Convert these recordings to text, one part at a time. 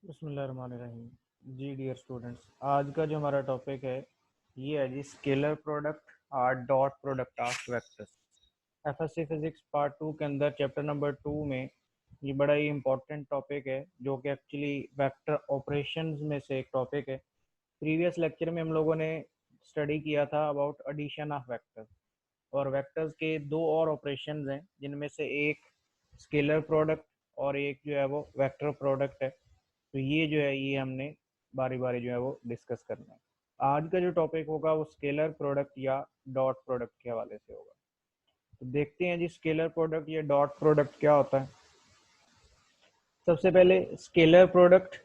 बिस्मिल्लाहिर्रहमानिर्रहीम। जी dear students, आज का जो हमारा टॉपिक है ये है जी स्केलर प्रोडक्ट और dot product of vectors. FSc physics part 2 के अंदर चैप्टर नंबर 2 में ये बड़ा ही इम्पोर्टेंट टॉपिक है जो कि एक्चुअली वेक्टर ऑपरेशंस में से एक टॉपिक है। प्रीवियस लेक्चर में हम लोगों ने स्टडी किया था अबाउट एडिशन ऑफ वेक्टर्स, और वेक्टर्स के दो और ऑपरेशंस हैं जिनमें से एक स्केलर प्रोडक्ट और एक जो है वो वेक्टर प्रोडक्ट है। तो ये जो है ये हमने बारी बारी जो है वो डिस्कस करना है। आज का जो टॉपिक होगा वो स्केलर प्रोडक्ट या डॉट प्रोडक्ट के हवाले से होगा। तो देखते हैं जी स्केलर प्रोडक्ट या डॉट प्रोडक्ट क्या होता है। सबसे पहले स्केलर प्रोडक्ट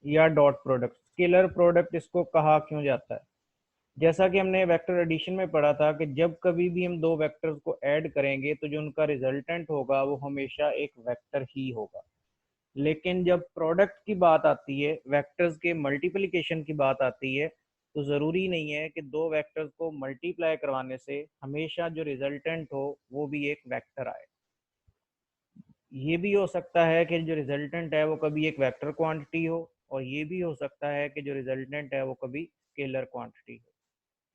या डॉट प्रोडक्ट, स्केलर प्रोडक्ट इसको कहा क्यों जाता है। जैसा कि हमने वेक्टर एडिशन में पढ़ा था कि जब कभी भी हम दो वेक्टर्स को ऐड करेंगे तो जो उनका रिजल्टेंट होगा वो हमेशा एक वेक्टर ही होगा। लेकिन जब प्रोडक्ट की बात आती है, वेक्टर्स के मल्टीप्लिकेशन की बात आती है, तो ज़रूरी नहीं है कि दो वेक्टर्स को मल्टीप्लाई करवाने से हमेशा जो रिजल्टेंट हो वो भी एक वेक्टर आए। ये भी हो सकता है कि जो रिजल्टेंट है वो कभी एक वेक्टर क्वांटिटी हो, और ये भी हो सकता है कि जो रिजल्टेंट है वो कभी स्केलर क्वांटिटी हो।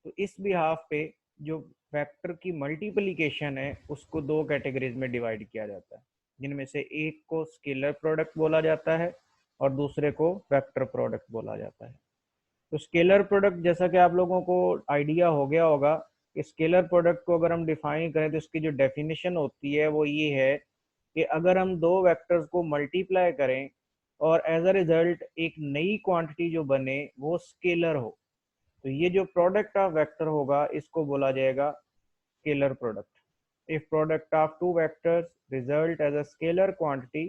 तो इस बिहाफ पे जो वेक्टर की मल्टीप्लिकेशन है उसको दो कैटेगरीज में डिवाइड किया जाता है, जिनमें से एक को स्केलर प्रोडक्ट बोला जाता है और दूसरे को वेक्टर प्रोडक्ट बोला जाता है। तो स्केलर प्रोडक्ट, जैसा कि आप लोगों को आइडिया हो गया होगा कि स्केलर प्रोडक्ट को अगर हम डिफाइन करें तो इसकी जो डेफिनेशन होती है वो ये है कि अगर हम दो वेक्टर्स को मल्टीप्लाई करें और एज अ रिजल्ट एक नई क्वांटिटी जो बने वो स्केलर हो, तो ये जो प्रोडक्ट ऑफ वेक्टर होगा इसको बोला जाएगा scalar product. If product of two vectors result as a scalar quantity,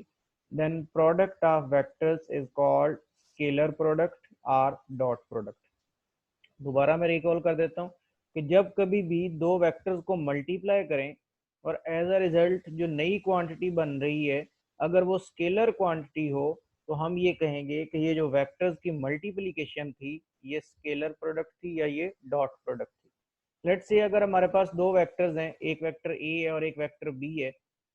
then product of vectors is called scalar product और डॉट प्रोडक्ट। दोबारा मैं रिकॉल कर देता हूँ कि जब कभी भी दो वेक्टर्स को मल्टीप्लाई करें और एज अ रिजल्ट जो नई क्वांटिटी बन रही है अगर वो स्केलर क्वांटिटी हो, तो हम ये कहेंगे कि ये जो वेक्टर्स की मल्टीप्लिकेशन थी ये स्केलर प्रोडक्ट थी या ये डॉट प्रोडक्ट थी। लेट्स से अगर हमारे पास दो वेक्टर्स हैं, एक वेक्टर ए है और एक वेक्टर बी है,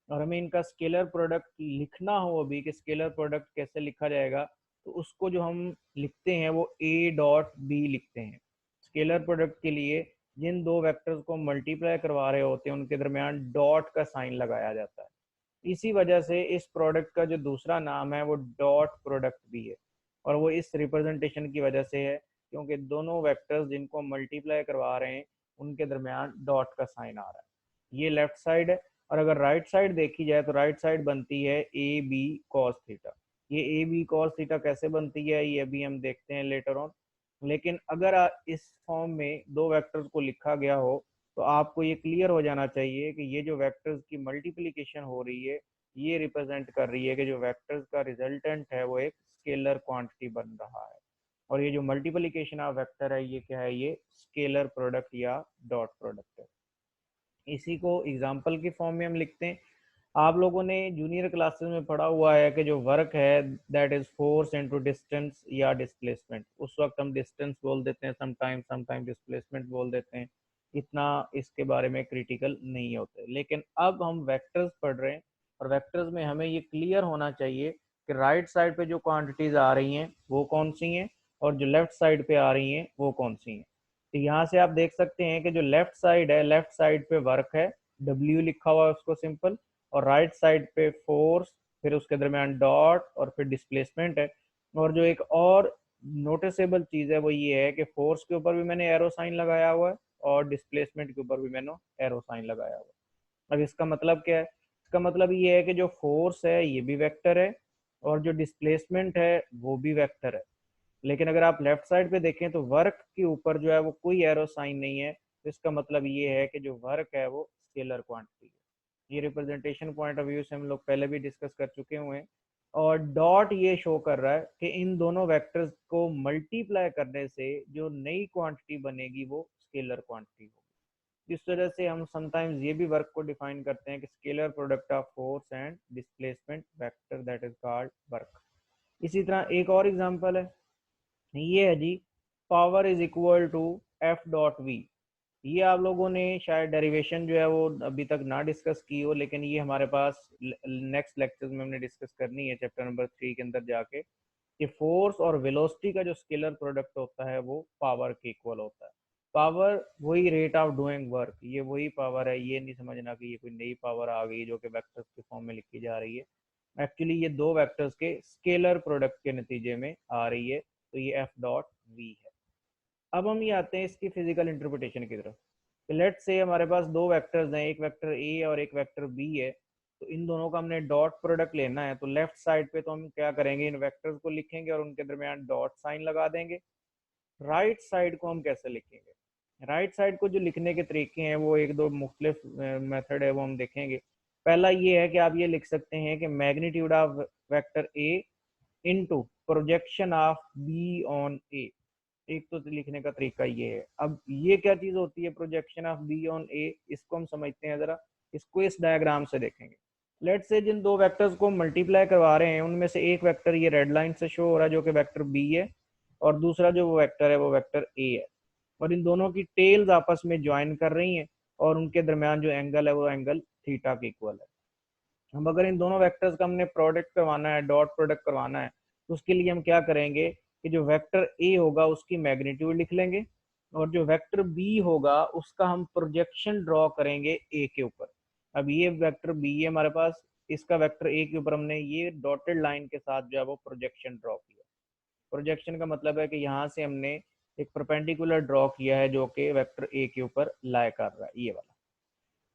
और हमें इनका स्केलर प्रोडक्ट लिखना हो अभी कि स्केलर प्रोडक्ट कैसे लिखा जाएगा, तो उसको जो हम लिखते हैं वो ए डॉट बी लिखते हैं। स्केलर प्रोडक्ट के लिए जिन दो वेक्टर्स को मल्टीप्लाई करवा रहे होते हैं उनके दरमियान डॉट का साइन लगाया जाता है। इसी वजह से इस प्रोडक्ट का जो दूसरा नाम है वो डॉट प्रोडक्ट भी है, और वो इस रिप्रेजेंटेशन की वजह से है क्योंकि दोनों वेक्टर्स जिनको मल्टीप्लाई करवा रहे हैं उनके दरमियान डॉट का साइन आ रहा है। ये लेफ्ट साइड है, और अगर राइट साइड देखी जाए तो राइट साइड बनती है ए बी कॉस थीटा। ये ए बी कॉस थीटा कैसे बनती है ये अभी हम देखते हैं लेटर ऑन। लेकिन अगर इस फॉर्म में दो वेक्टर्स को लिखा गया हो तो आपको ये क्लियर हो जाना चाहिए कि ये जो वेक्टर्स की मल्टीप्लिकेशन हो रही है ये रिप्रेजेंट कर रही है कि जो वेक्टर्स का रिजल्टेंट है वो एक स्केलर क्वांटिटी बन रहा है, और ये जो मल्टीप्लिकेशन ऑफ वेक्टर है ये क्या है, ये स्केलर प्रोडक्ट या डॉट प्रोडक्ट है। इसी को एग्जाम्पल के फॉर्म में हम लिखते हैं। आप लोगों ने जूनियर क्लासेस में पढ़ा हुआ है कि जो वर्क है that is force into distance या डिस्प्लेसमेंट। उस वक्त हम डिस्टेंस बोल देते हैं, समटाइम डिस्प्लेसमेंट बोल देते हैं, इतना इसके बारे में क्रिटिकल नहीं होते। लेकिन अब हम वेक्टर्स पढ़ रहे हैं, और वेक्टर्स में हमें ये क्लियर होना चाहिए कि राइट साइड पे जो क्वांटिटीज आ रही हैं वो कौन सी हैं और जो लेफ्ट साइड पे आ रही हैं वो कौन सी हैं। तो यहाँ से आप देख सकते हैं कि जो लेफ्ट साइड है, लेफ्ट साइड पे वर्क है, डब्ल्यू लिखा हुआ है उसको सिंपल, और राइट साइड पे फोर्स, फिर उसके दरमियान डॉट और फिर डिस्प्लेसमेंट है। और जो एक और नोटिसेबल चीज है वो ये है कि फोर्स के ऊपर भी मैंने एरो साइन लगाया हुआ है और डिस्प्लेसमेंट के ऊपर भी मैंने एरो साइन लगाया हुआ है। अब इसका मतलब क्या है, इसका मतलब ये है कि जो फोर्स है ये भी वेक्टर है और जो डिस्प्लेसमेंट है वो भी वेक्टर है। लेकिन अगर आप लेफ्ट साइड पे देखें तो वर्क के ऊपर जो है वो कोई एरो साइन नहीं है, तो इसका मतलब ये है कि जो वर्क है वो स्केलर क्वांटिटी है। ये रिप्रेजेंटेशन पॉइंट ऑफ व्यू से हम लोग पहले भी डिस्कस कर चुके हुए हैं। और डॉट ये शो कर रहा है कि इन दोनों वेक्टर्स को मल्टीप्लाई करने से जो नई क्वांटिटी बनेगी वो स्केलर क्वांटिटी होगी। इस वजह से हम समटाइम्स ये भी वर्क को डिफाइन करते हैं कि scalar product of force and displacement vector that is called work. इसी तरह एक और एग्जांपल है, ये है जी power is equal to F dot V. ये आप लोगों ने शायद डेरिवेशन जो है वो अभी तक ना डिस्कस की हो, लेकिन ये हमारे पास नेक्स्ट लेक्चर में हमने डिस्कस करनी है चैप्टर नंबर 3 के अंदर जाके। कि फोर्स और वेलोसिटी का जो स्केलर प्रोडक्ट होता है वो पावर के इक्वल होता है। पावर वही रेट ऑफ डूइंग वर्क, ये वही पावर है, ये नहीं समझना कि ये कोई नई पावर आ गई जो कि वेक्टर्स के फॉर्म में लिखी जा रही है। एक्चुअली ये दो वेक्टर्स के स्केलर प्रोडक्ट के नतीजे में आ रही है, तो ये एफ डॉट वी है। अब हम ये आते हैं इसकी फिजिकल इंटरप्रिटेशन की तरफ। लेट से हमारे पास दो वेक्टर्स हैं, एक वेक्टर ए और एक वेक्टर बी है, तो इन दोनों का हमने डॉट प्रोडक्ट लेना है। तो लेफ्ट साइड पे तो हम क्या करेंगे, इन वेक्टर्स को लिखेंगे और उनके दरमियान डॉट साइन लगा देंगे। राइट साइड को हम कैसे लिखेंगे? राइट साइड को जो लिखने के तरीके हैं वो एक दो मुख्तलिफ मेथड है, वो हम देखेंगे। पहला ये है कि आप ये लिख सकते हैं कि magnitude of vector A into projection of B on A. एक तो लिखने का तरीका ये है। अब ये क्या चीज होती है प्रोजेक्शन ऑफ बी ऑन ए, इसको हम समझते हैं जरा। इसको इस डायग्राम से देखेंगे। लेट से जिन दो वेक्टर्स को मल्टीप्लाई करवा रहे हैं उनमें से एक वेक्टर ये रेड लाइन से शो हो रहा है जो कि वेक्टर बी है, और दूसरा जो वो वेक्टर है वो वेक्टर ए है, और इन दोनों की टेल्स आपस में ज्वाइन कर रही हैं और उनके दरमियान जो एंगल है वो एंगल थीटा के इक्वल है। हम अगर इन दोनों वेक्टर्स का हमने प्रोडक्ट करवाना है, डॉट प्रोडक्ट करवाना है, तो उसके लिए हम क्या करेंगे कि जो वेक्टर ए होगा उसकी मैग्नीट्यूड लिख लेंगे, और जो वेक्टर बी होगा उसका हम प्रोजेक्शन ड्रॉ करेंगे ए के ऊपर। अब ये वेक्टर बी है हमारे पास, इसका वेक्टर ए के ऊपर हमने ये डॉटेड लाइन के साथ जो है वो प्रोजेक्शन ड्रॉ किया। प्रोजेक्शन का मतलब है कि यहाँ से हमने एक परपेंडिकुलर ड्रॉ किया है जो कि वेक्टर ए के ऊपर लाई कर रहा है, ये वाला।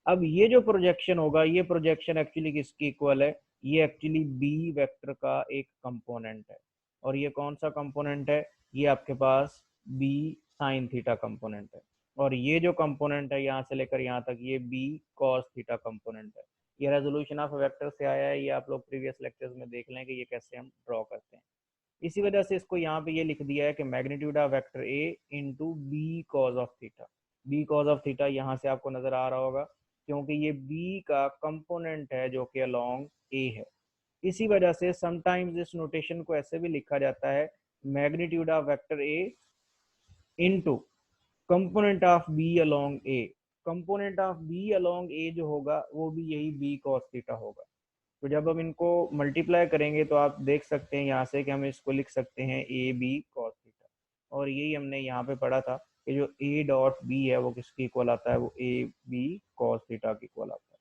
अब ये जो प्रोजेक्शन होगा, ये प्रोजेक्शन एक्चुअली किसकी इक्वल है? ये एक्चुअली बी वेक्टर का एक कंपोनेंट है। और ये कौन सा कंपोनेंट है? ये आपके पास बी साइन थीटा कंपोनेंट है। और ये जो कंपोनेंट है यहाँ से लेकर यहाँ तक, ये बी कॉस थीटा कंपोनेंट है। ये रेजोल्यूशन ऑफ वेक्टर से आया है, ये आप लोग प्रीवियस लेक्चर्स में देख लें कि ये कैसे हम ड्रॉ करते हैं। इसी वजह से इसको यहाँ पे ये लिख दिया है कि magnitude of vector A into B cos of theta. B cos of theta यहाँ से आपको नजर आ रहा होगा, क्योंकि ये बी का कंपोनेंट है जो कि अलोंग ए है। इसी वजह से समटाइम्स इस नोटेशन को ऐसे भी लिखा जाता है, magnitude of vector A into component of B along A. Component of B along A जो होगा वो भी यही बी कॉस थीटा होगा। तो जब हम इनको मल्टीप्लाई करेंगे तो आप देख सकते हैं यहाँ से कि हम इसको लिख सकते हैं ए बी कॉस थीटा। और यही हमने यहाँ पे पढ़ा था कि जो ए डॉट बी है वो किसकी इक्वल आता है? वो ए बी कॉस थीटा की इक्वल आता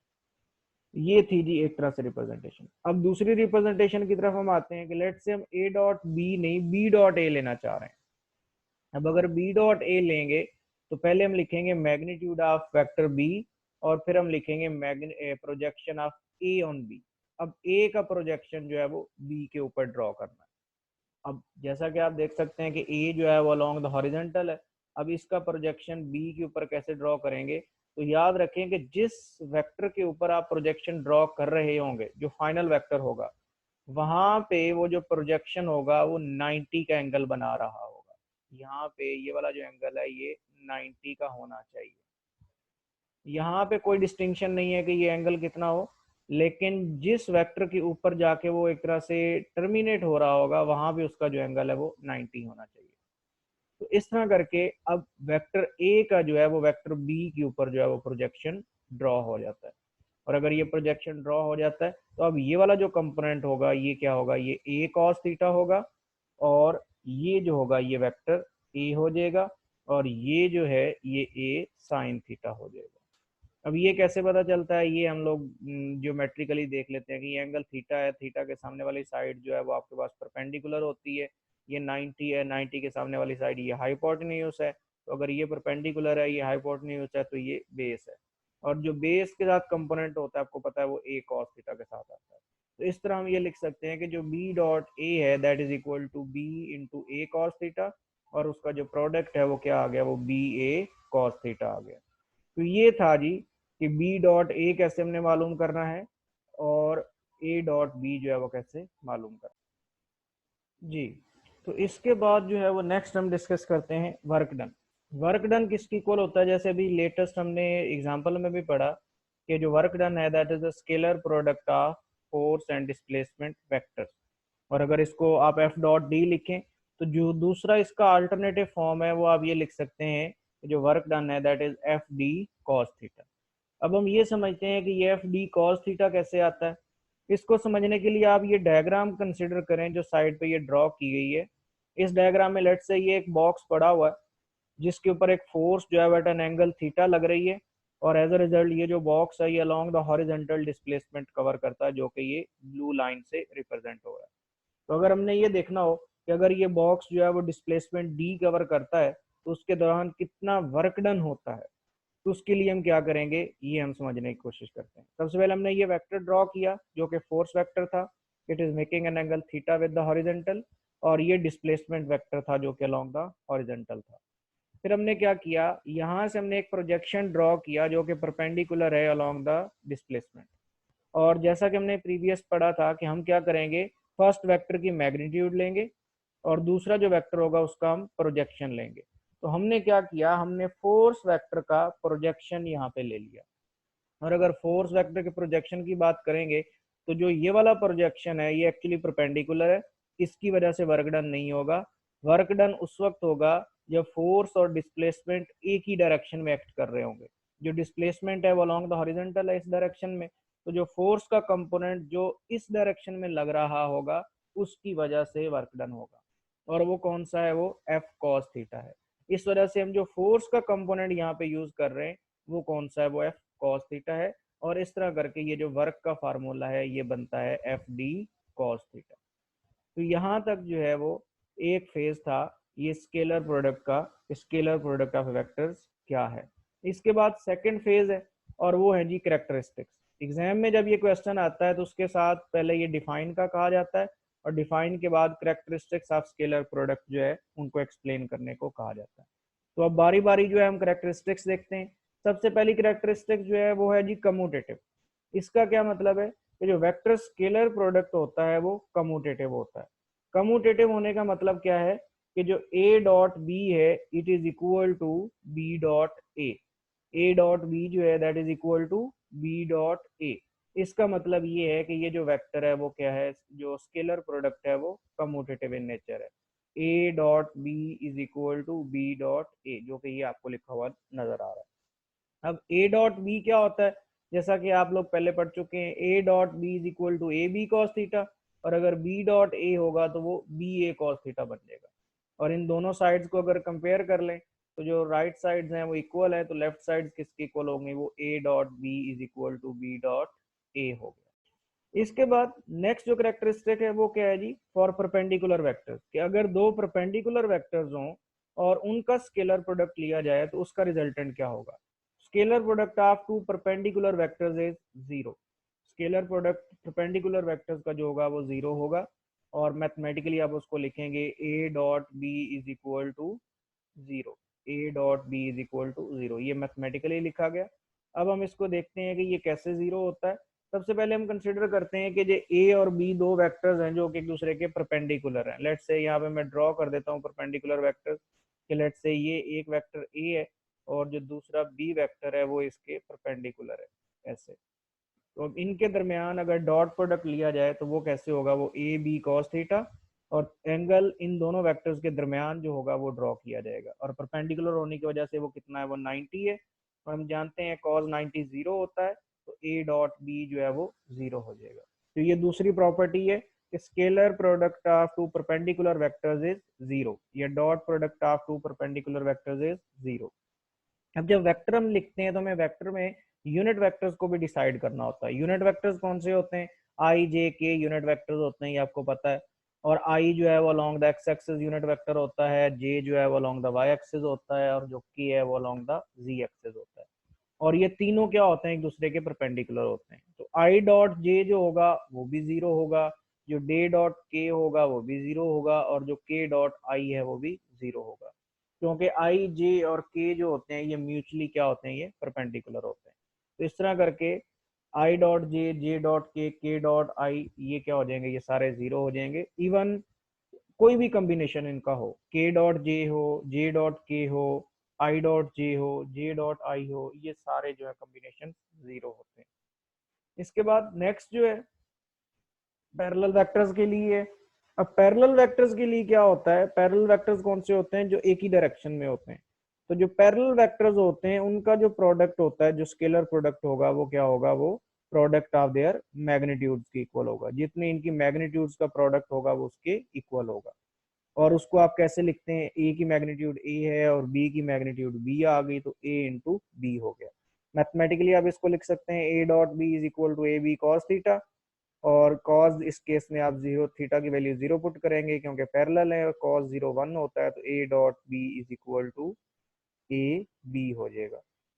है। ये थी जी एक तरह से रिप्रेजेंटेशन। अब दूसरी रिप्रेजेंटेशन की तरफ हम आते हैं कि लेट से हम ए डॉट बी नहीं बी डॉट ए लेना चाह रहे हैं। अब अगर बी डॉट ए लेंगे तो पहले हम लिखेंगे मैग्नीट्यूड ऑफ वेक्टर बी, और फिर हम लिखेंगे projection of A on B. अब ए का प्रोजेक्शन जो है वो बी के ऊपर ड्रॉ करना है। अब जैसा कि आप देख सकते हैं कि ए जो है वो अलोंग द हॉरिजॉन्टल है। अब इसका प्रोजेक्शन बी के ऊपर कैसे ड्रॉ करेंगे? तो याद रखें कि जिस वेक्टर के ऊपर आप प्रोजेक्शन ड्रॉ कर रहे होंगे, जो फाइनल वेक्टर होगा, वहां पे वो जो प्रोजेक्शन होगा वो 90 का एंगल बना रहा होगा। यहाँ पे ये वाला जो एंगल है ये 90 का होना चाहिए। यहाँ पे कोई डिस्टिंक्शन नहीं है कि ये एंगल कितना हो, लेकिन जिस वेक्टर के ऊपर जाके वो एक तरह से टर्मिनेट हो रहा होगा वहां पे उसका जो एंगल है वो 90 होना चाहिए। तो इस तरह करके अब वेक्टर ए का जो है वो वेक्टर बी के ऊपर जो है वो प्रोजेक्शन ड्रॉ हो जाता है। और अगर ये प्रोजेक्शन ड्रॉ हो जाता है तो अब ये वाला जो कंपोनेंट होगा ये क्या होगा? ये ए कॉस थीटा होगा, और ये जो होगा ये वेक्टर ए हो जाएगा, और ये जो है ये ए साइन थीटा हो जाएगा। अब ये कैसे पता चलता है? ये हम लोग ज्योमेट्रिकली देख लेते हैं कि ये एंगल थीटा है, थीटा के सामने वाली साइड जो है वो आपके पास परपेंडिकुलर होती है। ये 90 है, 90 के सामने वाली साइड ये हाइपोटेन्यूज है। तो अगर ये परपेंडिकुलर है, ये हाइपोटेन्यूज है, तो ये बेस है। और जो बेस के साथ कंपोनेंट होता है आपको पता है वो ए कॉस थीटा के साथ आता है। तो इस तरह हम ये लिख सकते हैं कि जो बी डॉट ए है that is equal to B into A cos theta, और उसका जो प्रोडक्ट है वो क्या आ गया? वो बी ए कॉस थीटा आ गया। तो ये था जी कि बी डॉट ए कैसे हमने मालूम करना है, और ए डॉट बी जो है वो कैसे मालूम करना है जी। तो इसके बाद जो है वो नेक्स्ट हम डिस्कस करते हैं वर्क डन। वर्क डन किसकी इक्वल होता है? जैसे अभी लेटेस्ट हमने एग्जांपल में भी पढ़ा कि जो वर्क डन है that is the scalar product of force and displacement vectors. और अगर इसको आप एफ डॉट डी लिखें तो जो दूसरा इसका अल्टरनेटिव फॉर्म है वो आप ये लिख सकते हैं, जो वर्क डन है that is F D cos theta. अब हम ये समझते हैं कि ये एफ डी कॉस थीटा कैसे आता है। इसको समझने के लिए आप ये डायग्राम कंसिडर करें जो साइड पे ये ड्रॉ की गई है। इस डायग्राम में लेट्स से ये एक बॉक्स पड़ा हुआ है जिसके ऊपर एक फोर्स जो है एट एन एंगल थीटा लग रही है, और एज अ रिजल्ट ये जो बॉक्स है ये along the horizontal displacement cover करता है, जो कि ये ब्लू लाइन से रिप्रेजेंट हो रहा है। तो अगर हमने ये देखना हो कि अगर ये बॉक्स जो है वो डिस्प्लेसमेंट डी कवर करता है तो उसके दौरान कितना वर्क डन होता है, तो उसके लिए हम क्या करेंगे ये हम समझने की कोशिश करते हैं। सबसे पहले हमने ये वेक्टर ड्रॉ किया जो कि फोर्स वेक्टर था, it is making an angle theta with the horizontal, और ये डिस्प्लेसमेंट वेक्टर था जो कि अलोंग द हॉरिजॉन्टल था। फिर हमने क्या किया, यहाँ से हमने एक प्रोजेक्शन ड्रॉ किया जो कि परपेंडिकुलर है अलोंग द डिस्प्लेसमेंट। और जैसा कि हमने प्रीवियस पढ़ा था कि हम क्या करेंगे, फर्स्ट वेक्टर की मैग्नीट्यूड लेंगे और दूसरा जो वेक्टर होगा उसका हम प्रोजेक्शन लेंगे। तो हमने क्या किया, हमने फोर्स वेक्टर का प्रोजेक्शन यहाँ पे ले लिया। और अगर फोर्स वेक्टर के प्रोजेक्शन की बात करेंगे तो जो ये वाला प्रोजेक्शन है ये एक्चुअली परपेंडिकुलर है, इसकी वजह से वर्क डन नहीं होगा। वर्क डन उस वक्त होगा जब फोर्स और डिस्प्लेसमेंट एक ही डायरेक्शन में एक्ट कर रहे होंगे। जो डिस्प्लेसमेंट है वो अलोंग द हॉरिजॉन्टल है इस डायरेक्शन में, तो जो फोर्स का कंपोनेंट जो इस डायरेक्शन में लग रहा होगा उसकी वजह से वर्क डन होगा, और वो कौन सा है, वो एफ कॉस थीटा है। इस वजह से हम जो फोर्स का कंपोनेंट यहाँ पे यूज कर रहे हैं वो कौन सा है, वो एफ कॉस थीटा है। और इस तरह करके ये जो वर्क का फार्मूला है ये बनता है एफ डी कॉस थीटा। तो यहाँ तक जो है वो एक फेज था ये स्केलर प्रोडक्ट का, स्केलर प्रोडक्ट ऑफ वेक्टर्स क्या है। इसके बाद सेकंड फेज है और वो है जी करेक्टरिस्टिक्स। एग्जाम में जब ये क्वेश्चन आता है तो उसके साथ पहले ये डिफाइन का कहा जाता है और डिफाइन के बाद करेक्टरिस्टिक्स ऑफ स्केलर प्रोडक्ट जो है उनको एक्सप्लेन करने को कहा जाता है। तो अब बारी बारी जो है हम करेक्टरिस्टिक्स देखते हैं। सबसे पहली करेक्टरिस्टिक जो है वो है जी कम्यूटेटिव। इसका क्या मतलब है कि जो वेक्टर स्केलर प्रोडक्ट होता है वो कम्यूटेटिव होता है। कम्यूटेटिव होने का मतलब क्या है कि जो a डॉट बी है it is equal to b dot a dot B जो है that is equal to b dot a। इसका मतलब ये है कि ये जो वेक्टर है वो क्या है, जो स्केलर प्रोडक्ट है वो कम्यूटेटिव इन नेचर है। a dot B is equal to b dot a, जो कि ये आपको लिखा हुआ नजर आ रहा है। अब a डॉट बी क्या होता है, जैसा कि आप लोग पहले पढ़ चुके हैं, a dot B is equal to A B cos theta, और अगर b डॉट a होगा तो वो बी ए कॉस थीटा बन जाएगा। और इन दोनों साइड्स को अगर कंपेयर कर लें तो जो राइट साइड्स हैं वो इक्वल है, तो लेफ्ट साइड्स किसके इक्वल होंगे, वो a dot B is equal to b dot a हो गया। इसके बाद नेक्स्ट जो करेक्टरिस्टिक है वो क्या है जी, फॉर परपेंडिकुलर वेक्टर्स, कि अगर दो परपेंडिकुलर वेक्टर्स हों और उनका स्केलर प्रोडक्ट लिया जाए तो उसका रिजल्टेंट क्या होगा। Scalar product of two perpendicular vectors is zero. Scalar product perpendicular vectors का जो होगा वो जीरो होगा, और मैथमेटिकली आप उसको लिखेंगे a dot B is equal to zero. a dot B is equal to zero, ये मैथमेटिकली लिखा गया। अब हम इसको देखते हैं कि ये कैसे जीरो होता है। सबसे पहले हम कंसिडर करते हैं कि जो a और b दो वेक्टर्स हैं जो कि एक दूसरे के परपेंडिकुलर हैं। लेट्स से यहाँ पे मैं ड्रॉ कर देता हूँ परपेंडिकुलर वेक्टर्स, कि लेट्स से ये एक वेक्टर a है और जो दूसरा b वेक्टर है वो इसके परपेंडिकुलर है ऐसे। तो अब इनके दरमियान अगर डॉट प्रोडक्ट लिया जाए तो वो कैसे होगा, वो ए बी कॉस थीटा, और एंगल इन दोनों वेक्टर्स के दरमियान जो होगा वो ड्रॉ किया जाएगा, और परपेंडिकुलर होने की वजह से वो कितना है, वो 90 है, और हम जानते हैं कॉस 90 जीरो होता है, तो ए डॉट बी जो है वो जीरो हो जाएगा। तो ये दूसरी प्रॉपर्टी है कि scalar product of two perpendicular vectors is zero, या dot product of two perpendicular vectors is zero. अब जब वेक्टर हम लिखते हैं तो हमें वेक्टर में यूनिट वेक्टर्स को भी डिसाइड करना होता है। यूनिट वेक्टर्स कौन से होते हैं, आई जे के यूनिट वेक्टर्स होते हैं, ये आपको पता है। और आई जो है वो along the x axis unit vector होता है, जे जो है वो अलोंग द वाई एक्सिस होता है, और जो के है वो अलोंग द जी एक्सिस होता है। और ये तीनों क्या होते हैं, एक दूसरे के परपेंडिकुलर होते हैं। तो आई डॉट जे जो होगा वो भी जीरो होगा, जो डे डॉट के होगा वो भी जीरो होगा, और जो के डॉट आई है वो भी जीरो होगा, क्योंकि आई जे और के जो होते हैं ये म्यूचुअली क्या होते हैं, ये परपेंडिकुलर होते हैं। तो इस तरह करके I dot J, J dot के डॉट आई, ये क्या हो जाएंगे, ये सारे जीरो हो जाएंगे। इवन कोई भी कॉम्बिनेशन इनका हो, के डॉट जे हो, जे डॉट के हो, आई डॉट जे हो, जे डॉट आई हो, ये सारे जो है कॉम्बिनेशन जीरो होते हैं। इसके बाद नेक्स्ट जो है पैरेलल वेक्टर्स के लिए। अब पैरेलल वेक्टर्स के लिए क्या होता है, पैरेलल वेक्टर्स कौन से होते हैं, जो एक ही डायरेक्शन में होते हैं। तो जो पैरेलल वेक्टर्स होते हैं उनका जो प्रोडक्ट होता है, जो स्केलर प्रोडक्ट होगा वो क्या होगा, वो प्रोडक्ट ऑफ देयर मैग्नीट्यूड्स के इक्वल होगा। जितने इनकी मैग्नीट्यूड्स का प्रोडक्ट होगा वो उसके इक्वल होगा। और उसको आप कैसे लिखते हैं, ए की मैग्नीट्यूड ए है और बी की मैग्नीट्यूड बी आ गई तो ए इंटू बी हो गया। मैथमेटिकली आप इसको लिख सकते हैं A dot B is equal to A B cos theta, और कॉस इस केस में आप जीरो, थीटा की वैल्यू जीरो पुट करेंगे क्योंकि पैरेलल है, और कॉस जीरो वन होता है तो A dot B is equal to A B हो जाएगा।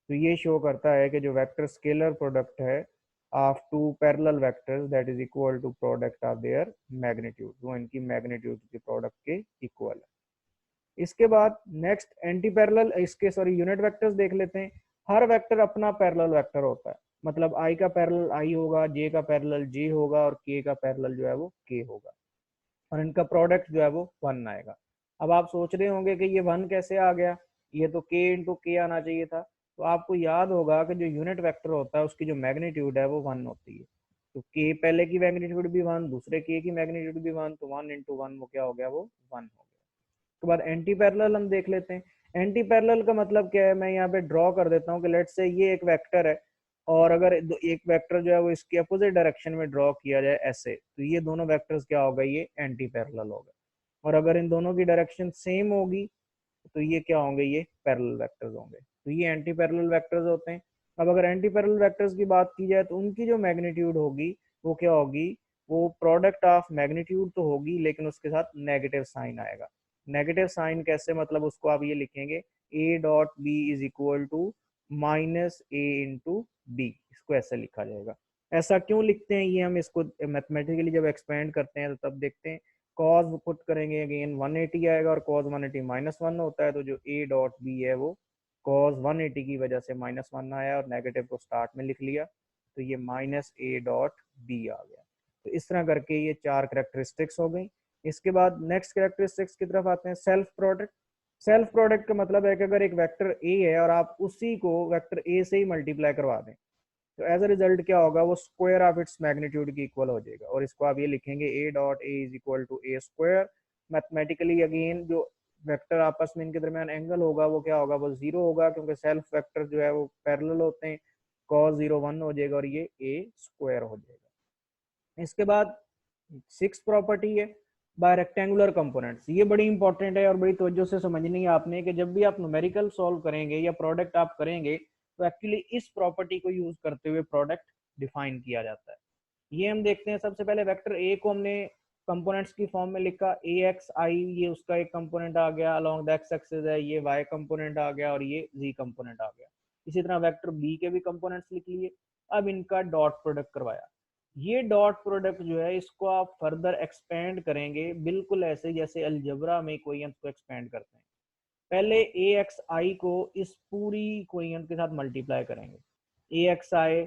तो ये शो करता है कि जो वेक्टर स्केलर प्रोडक्ट है of two parallel vectors that is equal to product of their magnitude, वो इनकी मैग्नीट्यूड के प्रोडक्ट के इक्वल है। इसके बाद नेक्स्ट एंटी पैरेलल, इसके सॉरी यूनिट वेक्टर्स देख लेते हैं। हर वेक्टर अपना पैरेलल वेक्टर होता है, मतलब आई का पैरेलल आई होगा, जे का पैरेलल जे होगा और के का पैरेलल जो है वो के होगा, और इनका प्रोडक्ट जो है वो वन आएगा। अब आप सोच रहे होंगे कि ये वन कैसे आ गया, ये तो के इंटू के आना चाहिए था। तो आपको याद होगा कि जो यूनिट वेक्टर होता है उसकी जो मैग्नीट्यूड है वो वन होती है। तो के पहले की मैग्नीट्यूड भी वन, दूसरे के की मैग्नीट्यूड भी वन, तो वन इंटू वन वो क्या हो गया, वो वन हो गया। उसके बाद एंटी पैरेलल हम देख लेते हैं। एंटी पैरेलल का मतलब क्या है, मैं यहाँ पे ड्रॉ कर देता हूँ कि लेट्स से ये एक वेक्टर है, और अगर एक वेक्टर जो है वो इसके अपोजिट डायरेक्शन में ड्रॉ किया जाए ऐसे, तो ये दोनों वेक्टर्स क्या होगा, ये एंटी पैरेलल होगा। और अगर इन दोनों की डायरेक्शन सेम होगी तो ये क्या होंगे, ये पैरेलल वेक्टर्स होंगे। तो ये एंटी पैरेलल वेक्टर्स होते हैं। अब अगर एंटी पैरेलल वेक्टर्स की बात की जाए तो उनकी जो मैग्नीट्यूड होगी वो क्या होगी, वो प्रोडक्ट ऑफ मैग्नीट्यूड तो होगी लेकिन उसके साथ नेगेटिव साइन आएगा। नेगेटिव साइन कैसे, मतलब उसको आप ये लिखेंगे A dot B is equal to minus A into B, इसको ऐसे लिखा जाएगा। ऐसा क्यों लिखते हैं, ये हम इसको मैथमेटिकली जब एक्सपेंड करते हैं तो तब देखते हैं। कॉज पुट करेंगे अगेन 180 आएगा, और कॉज 180 माइनस वन होता है, तो जो ए डॉट बी है वो कॉज 180 की वजह से माइनस वन आया और नेगेटिव को स्टार्ट में लिख लिया, तो ये माइनस ए डॉट बी आ गया। तो इस तरह करके ये चार करेक्टरिस्टिक्स हो गई। इसके बाद नेक्स्ट करेक्टरिस्टिक्स की तरफ आते हैं, सेल्फ प्रोडक्ट। सेल्फ प्रोडक्ट का मतलब है कि अगर एक वेक्टर ए है और आप उसी को वेक्टर ए से ही मल्टीप्लाई करवा दें तो एज अ रिजल्ट क्या होगा, वो स्क्वायर ऑफ इट्स मैग्नीट्यूड की इक्वल हो जाएगा, और इसको आप ये लिखेंगे A dot A is equal to A square. Mathematically again जो वेक्टर आपस में इनके दरमियान एंगल होगा वो क्या होगा, वो जीरो होगा, क्योंकि सेल्फ वेक्टर जो है वो पैरेलल होते हैं। कॉस जीरो वन हो जाएगा और ये ए स्क्वायर हो जाएगा। इसके बाद सिक्स प्रॉपर्टी है बाय रेक्टेंगुलर कंपोनेंट्स। ये बड़ी इंपॉर्टेंट है और बड़ी तवज्जो से समझनी है आपने कि जब भी आप न्यूमेरिकल सॉल्व करेंगे या प्रोडक्ट आप करेंगे तो एक्चुअली इस प्रॉपर्टी को यूज करते हुए प्रोडक्ट डिफाइन किया जाता है। ये हम देखते हैं, सबसे पहले वेक्टर ए को हमने कंपोनेंट्स की फॉर्म में लिखा, ए एक्स आई ये उसका एक कंपोनेंट आ गया, अलोंग द एक्स एक्सिस है, ये वाई कंपोनेंट आ गया और ये जी कंपोनेंट आ गया। इसी तरह वेक्टर बी के भी कंपोनेंट्स लिख लिए। अब इनका डॉट प्रोडक्ट करवाया। ये डॉट प्रोडक्ट जो है इसको आप फर्दर एक्सपेंड करेंगे बिल्कुल ऐसे जैसे अलजेब्रा में कोएंट को एक्सपेंड करते हैं। पहले ए एक्स आई को इस पूरी कोएंट के साथ मल्टीप्लाई करेंगे, ए एक्स आई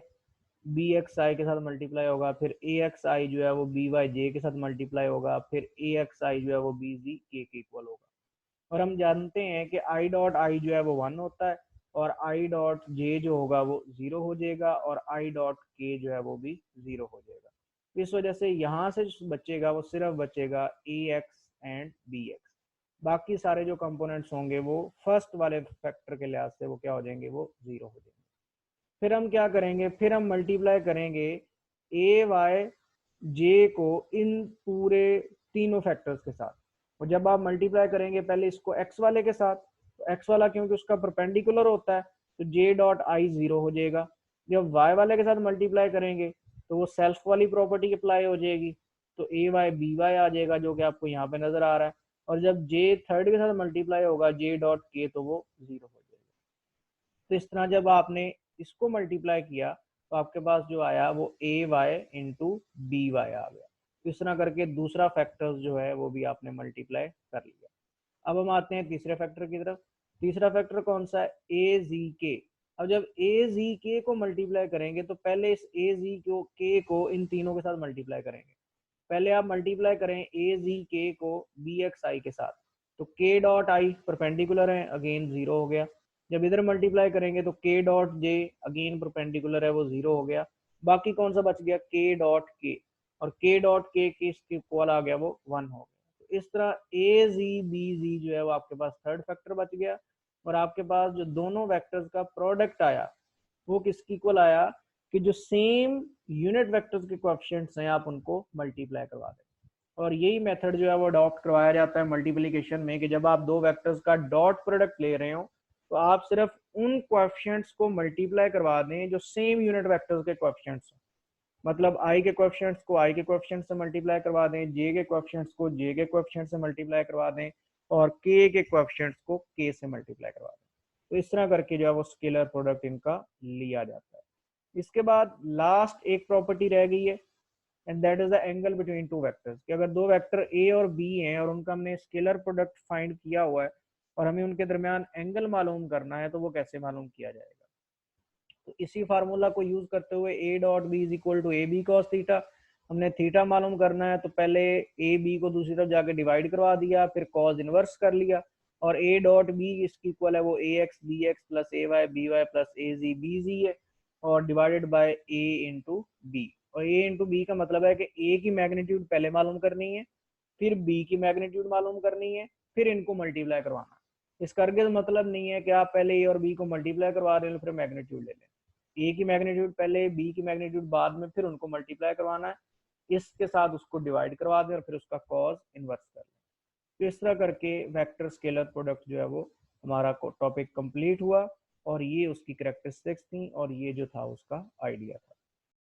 बी एक्स आई के साथ मल्टीप्लाई होगा, फिर ए एक्स आई जो है वो बी वाई जे के साथ मल्टीप्लाई होगा, फिर ए एक्स आई जो है वो बी जी के इक्वल होगा। और हम जानते हैं कि आई डॉट आई जो है वो वन होता है और आई डॉट जे जो होगा वो जीरो हो जाएगा और आई डॉट के जो है वो भी जीरो हो जाएगा। इस वजह से यहाँ से जो बचेगा वो सिर्फ बचेगा ए एक्स एंड बी एक्स। बाकी सारे जो कंपोनेंट्स होंगे वो फर्स्ट वाले फैक्टर के लिहाज से वो क्या हो जाएंगे, वो जीरो हो जाएंगे। फिर हम क्या करेंगे, फिर हम मल्टीप्लाई करेंगे ए वाई जे को इन पूरे तीनों फैक्टर्स के साथ। और जब आप मल्टीप्लाई करेंगे पहले इसको एक्स वाले के साथ, तो एक्स वाला क्योंकि उसका परपेंडिकुलर होता है तो जे डॉट आई जीरो हो जाएगा। जब वाई वाले के साथ मल्टीप्लाई करेंगे तो वो सेल्फ वाली प्रॉपर्टी अप्लाई हो जाएगी, तो ए वाई बी वाई आ जाएगा जो कि आपको यहाँ पे नजर आ रहा है। और जब जे थर्ड के साथ मल्टीप्लाई होगा जे डॉट के, तो वो जीरो हो जाएगा। तो इस तरह जब आपने इसको मल्टीप्लाई किया तो आपके पास जो आया वो ए वाई इंटू बी वाई आ गया। तो इस तरह करके दूसरा फैक्टर जो है वो भी आपने मल्टीप्लाई कर लिया। अब हम आते हैं तीसरे फैक्टर की तरफ। तीसरा फैक्टर कौन सा है, ए जी के। अब जब ए जी के को मल्टीप्लाई करेंगे तो पहले इस ए जी को के को इन तीनों के साथ मल्टीप्लाई करेंगे। पहले आप मल्टीप्लाई करें ए जी के को बी एक्स आई के साथ, तो के डॉट आई परपेंडिकुलर है अगेन जीरो हो गया। जब इधर मल्टीप्लाई करेंगे तो के डॉट जे अगेन परपेंडिकुलर है वो जीरो हो गया। बाकी कौन सा बच गया, के डॉट के, और के डॉट के इसके इक्वल आ गया वो वन हो गया। तो इस तरह ए जी बी जी जो है वो आपके पास थर्ड फैक्टर बच गया। और आपके पास जो दोनों वेक्टर्स का प्रोडक्ट आया वो किसकी इक्वल आया, कि जो सेम यूनिट वेक्टर्स के कोएफिशिएंट्स हैं आप उनको मल्टीप्लाई करवा दें। और यही मेथड जो है वो अडॉप्ट करवाया जाता है मल्टीप्लिकेशन में, कि जब आप दो वेक्टर्स का डॉट प्रोडक्ट ले रहे हो तो आप सिर्फ उन कोएफिशिएंट्स को मल्टीप्लाई करवा दें जो सेम यूनिट वेक्टर्स के कोएफिशिएंट्स हैं। मतलब i के कोएफिशिएंट्स को i के कोएफिशिएंट से मल्टीप्लाई करवा दें, j के कोएफिशिएंट्स को j के कोएफिशिएंट से मल्टीप्लाई करवा दें, और k के कोएफिशिएंट्स को k से मल्टीप्लाई करवा दें। तो इस तरह करके जो है वो स्केलर प्रोडक्ट इनका लिया जाता है। इसके बाद लास्ट एक प्रॉपर्टी रह गई है, and that is the angle between two vectors, कि अगर दो वेक्टर a और b हैं और उनका हमने स्केलर प्रोडक्ट फाइंड किया हुआ है और हमें उनके दरमियान एंगल मालूम करना है, तो वो कैसे मालूम किया जाएगा। तो इसी फार्मूला को यूज करते हुए a dot B is equal to A B cos theta, हमने थीटा मालूम करना है तो पहले ए बी को दूसरी तरफ जाके डिवाइड करवा दिया, फिर कॉस इनवर्स कर लिया, और a डॉट बी इसकी इक्वल है वो A X B X plus A Y B Y plus A Z B Z है, और divided by a into B. और a इंटू बी का मतलब है कि a की मैग्नीट्यूड पहले मालूम करनी है, फिर b की मैग्नीट्यूड मालूम करनी है, फिर इनको मल्टीप्लाई करवाना। इस करके तो मतलब नहीं है कि आप पहले a और b को मल्टीप्लाई करवा रहे हो फिर मैग्नीट्यूड ले लें। ए की मैग्नीट्यूड पहले, बी की मैग्नीट्यूड बाद में, फिर उनको मल्टीप्लाई करवाना है, इसके साथ उसको डिवाइड करवा दें और फिर उसका कॉस इनवर्स कर लें। तो इस तरह करके वेक्टर स्केलर प्रोडक्ट जो है वो हमारा टॉपिक कंप्लीट हुआ, और ये उसकी करेक्टरिस्टिक्स थी और ये जो था उसका आइडिया था।